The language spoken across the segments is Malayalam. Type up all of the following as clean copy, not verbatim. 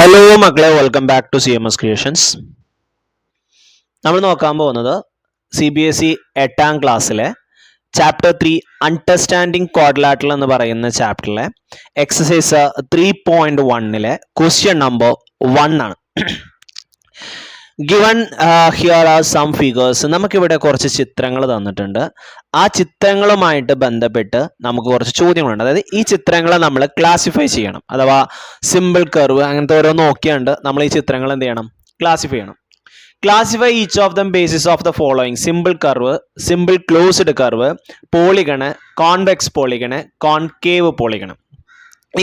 ഹലോ മക്കളെ, welcome back to CMS creations. നമ്മൾ നോക്കാൻ പോകുന്നത് CBSE 8ാം ക്ലാസ്സിലെ ചാപ്റ്റർ 3 അണ്ടർസ്റ്റാൻഡിങ് ക്വാഡ്രിലാറ്ററൽ എന്ന് പറയുന്ന ചാപ്റ്ററിലെ എക്സസൈസ് 3.1 ക്വസ്റ്റ്യൻ നമ്പർ 1 ആണ്. Given here are some figures. നമുക്കിവിടെ കുറച്ച് ചിത്രങ്ങൾ തന്നിട്ടുണ്ട്. ആ ചിത്രങ്ങളുമായിട്ട് ബന്ധപ്പെട്ട് നമുക്ക് കുറച്ച് ചോദ്യങ്ങളുണ്ട്. അതായത് ഈ ചിത്രങ്ങളെ നമ്മൾ ക്ലാസിഫൈ ചെയ്യണം. അഥവാ സിമ്പിൾ കർവ് അങ്ങനത്തെ ഓരോ നോക്കിയാണ്ട് നമ്മൾ ഈ ചിത്രങ്ങൾ എന്ത് ചെയ്യണം? ക്ലാസിഫൈ ചെയ്യണം. Classify each of them basis of the following: simple curve, simple closed curve, polygon, convex polygon, concave polygon.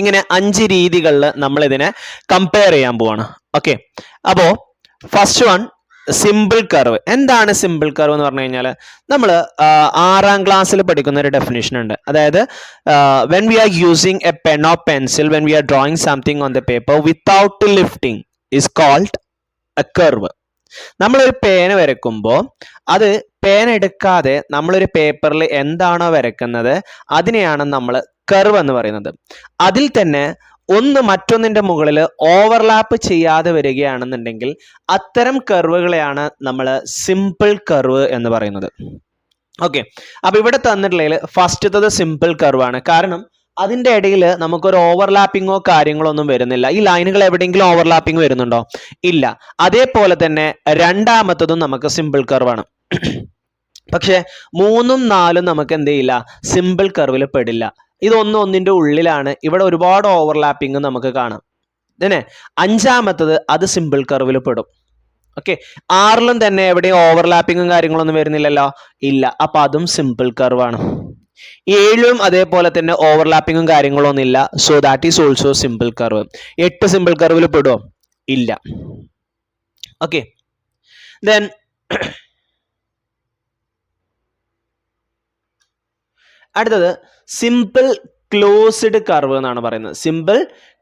ഇങ്ങനെ 5 രീതികളിൽ നമ്മൾ ഇതിനെ കമ്പയർ ചെയ്യാൻ പോവാണ്. ഓക്കെ, അപ്പോൾ ഫസ്റ്റ് വൺ സിമ്പിൾ കർവ്. എന്താണ് സിമ്പിൾ കർവ് എന്ന് പറഞ്ഞു കഴിഞ്ഞാൽ നമ്മൾ 6ാം ക്ലാസ്സിൽ പഠിക്കുന്ന ഒരു ഡെഫിനേഷൻ ഉണ്ട്. അതായത് when we are using a pen or pencil, when we are drawing something on the paper without lifting is called a curve. നമ്മളൊരു പേന വരയ്ക്കുമ്പോൾ അത് പേന എടുക്കാതെ നമ്മളൊരു പേപ്പറിൽ എന്താണോ വരയ്ക്കുന്നത് അതിനെയാണ് നമ്മൾ കർവ് എന്ന് പറയുന്നത്. അതിൽ തന്നെ ഒന്ന് മറ്റൊന്നിന്റെ മുകളിൽ ഓവർലാപ്പ് ചെയ്യാതെ വരികയാണെന്നുണ്ടെങ്കിൽ അത്തരം കർവുകളെയാണ് നമ്മൾ സിമ്പിൾ കർവ് എന്ന് പറയുന്നത്. ഓക്കെ, അപ്പൊ ഇവിടെ തന്നിട്ടുള്ളതിൽ ഫസ്റ്റത്തത് സിമ്പിൾ കർവ് ആണ്. കാരണം അതിന്റെ ഇടയിൽ നമുക്കൊരു ഓവർലാപ്പിങ്ങോ കാര്യങ്ങളോ ഒന്നും വരുന്നില്ല. ഈ ലൈനുകൾ എവിടെയെങ്കിലും ഓവർലാപ്പിംഗ് വരുന്നുണ്ടോ? ഇല്ല. അതേപോലെ തന്നെ രണ്ടാമത്തതും നമുക്ക് സിമ്പിൾ കർവാണ്. പക്ഷെ 3ഉം 4ഉം നമുക്ക് എന്ത് ചെയ്യില്ല? സിമ്പിൾ കർവിൽ പെടില്ല. ഒന്നിന്റെ ഉള്ളിലാണ്. ഇവിടെ ഒരുപാട് ഓവർലാപ്പിംഗ് നമുക്ക് കാണാം. തന്നെ 5ാമത്തത് അത് സിമ്പിൾ കർവിൽ പെടും. ഓക്കെ, 6ലും തന്നെ എവിടെയും ഓവർലാപ്പിങ്ങും കാര്യങ്ങളൊന്നും വരുന്നില്ലല്ലോ? ഇല്ല. അപ്പൊ അതും സിമ്പിൾ കർവാണ്. 7ലും അതേപോലെ തന്നെ ഓവർലാപ്പിങ്ങും കാര്യങ്ങളൊന്നും ഇല്ല. So that is also simple curve. 8 simple കർവിൽ പെടുമോ? ഇല്ല. ഓക്കെ, ദെൻ അടുത്തത് സിമ്പിൾ ക്ലോസ്ഡ് കർവ് എന്നാണ് പറയുന്നത്. സിമ്പിൾ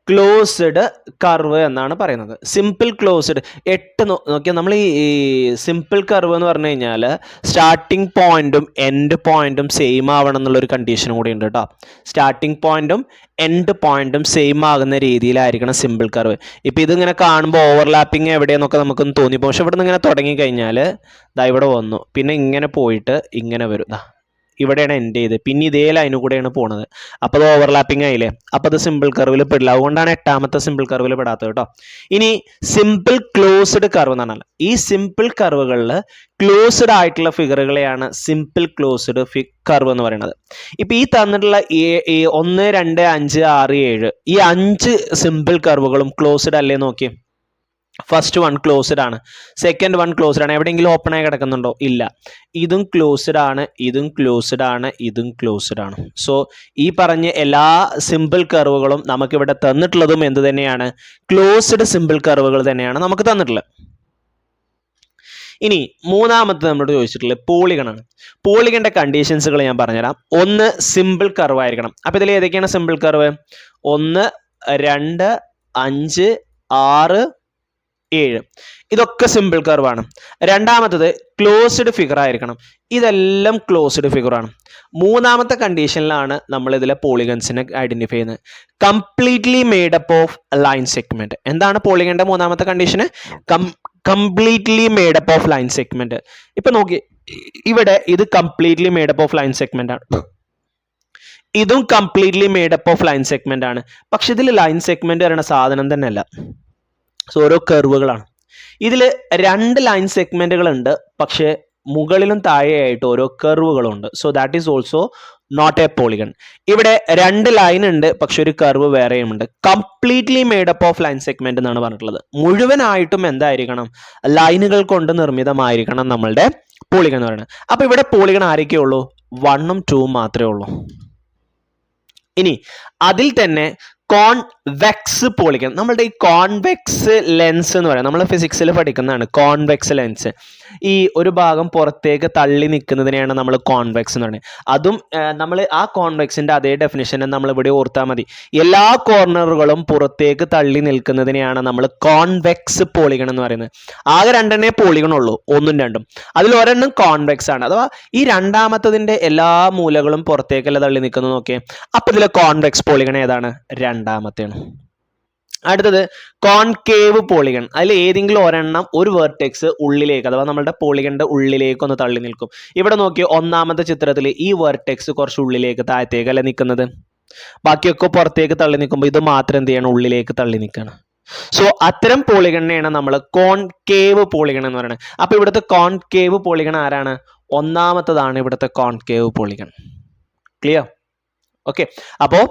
ക്ലോസ്ഡ് കർവ് എന്നാണ് പറയുന്നത്. സിമ്പിൾ ക്ലോസ്ഡ് 8 നോക്കിയാൽ നമ്മൾ ഈ സിമ്പിൾ കർവ് എന്ന് പറഞ്ഞു കഴിഞ്ഞാൽ സ്റ്റാർട്ടിംഗ് പോയിന്റും എൻഡ് പോയിന്റും സെയിം ആവണം എന്നുള്ളൊരു കണ്ടീഷനും കൂടി ഉണ്ട് കേട്ടോ. സ്റ്റാർട്ടിംഗ് പോയിന്റും എൻഡ് പോയിന്റും സെയിം ആകുന്ന രീതിയിലായിരിക്കണം സിമ്പിൾ കർവ്. ഇപ്പം ഇതിങ്ങനെ കാണുമ്പോൾ ഓവർലാപ്പിംഗ് എവിടെയെന്നൊക്കെ നമുക്കൊന്ന് തോന്നിപ്പോ. പക്ഷെ ഇവിടെ നിന്ന് ഇങ്ങനെ തുടങ്ങി കഴിഞ്ഞാൽ ദാ ഇവിടെ വന്നു, പിന്നെ ഇങ്ങനെ പോയിട്ട് ഇങ്ങനെ വരും. ഇവിടെയാണ് എൻഡ് ചെയ്ത്, പിന്നെ ഇതേ ലൈനും കൂടെയാണ് പോണത്. അപ്പോൾ അത് ഓവർലാപ്പിംഗ് ആയില്ലേ? അപ്പോൾ അത് സിമ്പിൾ കർവിൽ പെടില്ല. അതുകൊണ്ടാണ് 8ാമത്തെ സിമ്പിൾ കർവിൽ പെടാത്തത് കേട്ടോ. ഇനി സിമ്പിൾ ക്ലോസ്ഡ് കർവ് എന്ന് പറഞ്ഞാൽ ഈ സിമ്പിൾ കർവുകളിൽ ക്ലോസ്ഡ് ആയിട്ടുള്ള ഫിഗറുകളെയാണ് സിമ്പിൾ ക്ലോസ്ഡ് കർവ് എന്ന് പറയുന്നത്. ഇപ്പൊ ഈ തന്നിട്ടുള്ള 1, 2, 5, 6, 7 ഈ 5 സിമ്പിൾ കർവുകളും ക്ലോസ്ഡ് അല്ലേ? നോക്കി, ഫസ്റ്റ് വൺ ക്ലോസ്ഡ് ആണ്, സെക്കൻഡ് വൺ ക്ലോസ്ഡ് ആണ്. എവിടെയെങ്കിലും ഓപ്പൺ ആയി കിടക്കുന്നുണ്ടോ? ഇല്ല. ഇതും ക്ലോസ്ഡ് ആണ്, ഇതും ക്ലോസ്ഡ് ആണ്, ഇതും ക്ലോസ്ഡ് ആണ്. സോ ഈ പറഞ്ഞ എല്ലാ സിമ്പിൾ കർവുകളും നമുക്കിവിടെ തന്നിട്ടുള്ളതും എന്ത് തന്നെയാണ്? ക്ലോസ്ഡ് സിമ്പിൾ കർവുകൾ തന്നെയാണ് നമുക്ക് തന്നിട്ടുള്ളത്. ഇനി 3ാമത്തെ നമ്മളോട് ചോദിച്ചിട്ടുള്ളത് പോളിഗൺ ആണ്. പോളിഗണിന്റെ കണ്ടീഷൻസുകൾ ഞാൻ പറഞ്ഞുതരാം. 1 സിമ്പിൾ കർവ് ആയിരിക്കണം. അപ്പൊ ഇതിൽ ഏതൊക്കെയാണ് സിമ്പിൾ കർവ്? 1, 2, 5, 6, 7 ഇതൊക്കെ സിമ്പിൾ കർവാണ്. രണ്ടാമത്തത് ക്ലോസ്ഡ് ഫിഗർ ആയിരിക്കണം. ഇതെല്ലാം ക്ലോസ്ഡ് ഫിഗർ ആണ്. 3ാമത്തെ കണ്ടീഷനിലാണ് നമ്മൾ ഇതിലെ പോളിഗൺസിനെ ഐഡന്റിഫൈ ചെയ്യുന്നത്. Completely made up of line segment. എന്താണ് പോളിഗണിന്റെ 3ാമത്തെ കണ്ടീഷന്? Completely made up of line segment. ഇപ്പൊ നോക്കി, ഇവിടെ ഇത് completely made up of line segment ആണ്. ഇതും completely made up of line segment ആണ്. പക്ഷെ ഇതിൽ ലൈൻ സെഗ്മെന്റ് പറയുന്ന സാധനം തന്നെ അല്ല. സോ ഓരോ കർവുകളാണ്. ഇതിൽ 2 ലൈൻ സെഗ്മെന്റുകൾ ഉണ്ട്, പക്ഷെ മുകളിലും താഴെയായിട്ട് ഓരോ കർവുകളുണ്ട്. So that is also not a polygon. ഇവിടെ 2 ലൈൻ ഉണ്ട്, പക്ഷെ ഒരു കർവ് വേറെയും ഉണ്ട്. Completely made up of line segment എന്നാണ് പറഞ്ഞിട്ടുള്ളത്. മുഴുവനായിട്ടും എന്തായിരിക്കണം? ലൈനുകൾ കൊണ്ട് നിർമ്മിതമായിരിക്കണം നമ്മളുടെ പോളിഗൺ എന്ന് പറയുന്നത്. അപ്പൊ ഇവിടെ പോളിഗൺ ആരൊക്കെ ഉള്ളൂ? 1ഉം 2ഉം മാത്രമേ ഉള്ളൂ. ഇനി അതിൽ തന്നെ കോൺവെക്സ് പോളിഗൺ. നമ്മളുടെ ഈ കോൺവെക്സ് ലെൻസ് എന്ന് പറയുന്നത് നമ്മൾ ഫിസിക്സിൽ പഠിക്കുന്നതാണ്. കോൺവെക്സ് ലെൻസ് ഈ ഒരു ഭാഗം പുറത്തേക്ക് തള്ളി നിൽക്കുന്നതിനെയാണ് നമ്മൾ കോൺവെക്സ് എന്ന് പറയുന്നത്. അതും നമ്മൾ ആ കോൺവെക്സിന്റെ അതേ ഡെഫിനിഷൻ നമ്മൾ ഇവിടെ ഓർത്താൽ മതി. എല്ലാ കോർണറുകളും പുറത്തേക്ക് തള്ളി നിൽക്കുന്നതിനെയാണ് നമ്മൾ കോൺവെക്സ് പോളിഗൺ എന്ന് പറയുന്നത്. ആകെ 2 പോളിഗൺ ഉള്ളൂ, 1ഉം 2ഉം. അതിൽ ഒരെണ്ണം കോൺവെക്സ് ആണ്. അഥവാ ഈ രണ്ടാമത്തതിന്റെ എല്ലാ മൂലകളും പുറത്തേക്കല്ല തള്ളി നിൽക്കുന്നത്. നോക്കിയേ, അപ്പൊ ഇതിലെ കോൺവെക്സ് പോളിഗൺ ഏതാണ്? 2ാമത്തെയാണ്. അടുത്തത് കോൺകേവ് പോളിഗൺ. അതിൽ ഏതെങ്കിലും ഒരെണ്ണം ഒരു വെർട്ടെക്സ് ഉള്ളിലേക്ക് അഥവാ നമ്മുടെ പോളിഗണിന്റെ ഉള്ളിലേക്ക് ഒന്ന് തള്ളി നിൽക്കും. ഇവിടെ നോക്കിയോ, ഒന്നാമത്തെ ചിത്രത്തിൽ ഈ വെർട്ടെക്സ് കുറച്ച് ഉള്ളിലേക്ക് താഴത്തേക്ക് അല്ല നിൽക്കുന്നത്, ബാക്കിയൊക്കെ പുറത്തേക്ക് തള്ളി നിൽക്കുമ്പോൾ ഇത് മാത്രം എന്ത് ചെയ്യണം, ഉള്ളിലേക്ക് തള്ളി നിൽക്കണം. സോ അത്തരം പോളിഗണിനെയാണ് നമ്മൾ കോൺകേവ് പോളിഗൺ എന്ന് പറയുന്നത്. അപ്പൊ ഇവിടുത്തെ കോൺകേവ് പോളിഗൺ ആരാണ്? ഒന്നാമത്തതാണ് ഇവിടുത്തെ കോൺകേവ് പോളിഗൺ. ക്ലിയർ? ഓക്കെ. അപ്പോൾ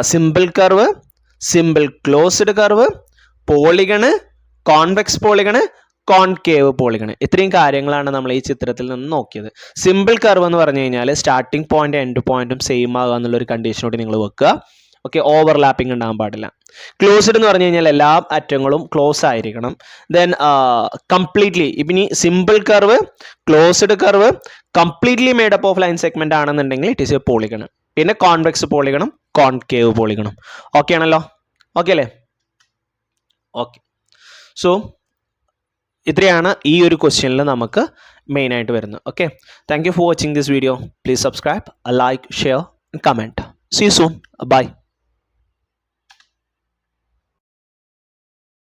simple curve, simple closed curve, polygon, convex polygon, concave polygon, ഇത്രയും കാര്യങ്ങളാണ് നമ്മൾ ഈ ചിത്രത്തിൽ നിന്ന് നോക്കിയത്. സിമ്പിൾ കർവ് എന്ന് പറഞ്ഞു കഴിഞ്ഞാൽ സ്റ്റാർട്ടിംഗ് പോയിന്റ് എൻഡ് പോയിന്റും സെയിം ആകുക എന്നുള്ളൊരു കണ്ടീഷനോട് നിങ്ങൾ വെക്കുക. ഓക്കെ, ഓവർലാപ്പിംഗ് ഉണ്ടാകാൻ പാടില്ല. ക്ലോസ്ഡ് എന്ന് പറഞ്ഞു കഴിഞ്ഞാൽ എല്ലാ അറ്റങ്ങളും ക്ലോസ് ആയിരിക്കണം. ദെൻ കംപ്ലീറ്റ്ലി, ഇനി simple curve, closed curve, completely made up of line segment ആണെന്നുണ്ടെങ്കിൽ ഇറ്റ് ഈസ് എ പോളിഗൺ. പിന്നെ കോൺവെക്സ് പോളിഗണും കോൺകേവ് പോളിഗണും. ഓക്കെ ആണല്ലോ? ഓക്കെ അല്ലേ? ഓക്കെ. സോ ഇത്രയാണ് ഈ ഒരു ക്വസ്റ്റ്യനിൽ നമുക്ക് മെയിൻ ആയിട്ട് വരുന്നത്. Okay, thank you for watching this video. Please subscribe, like, share, comment. See you soon. Bye.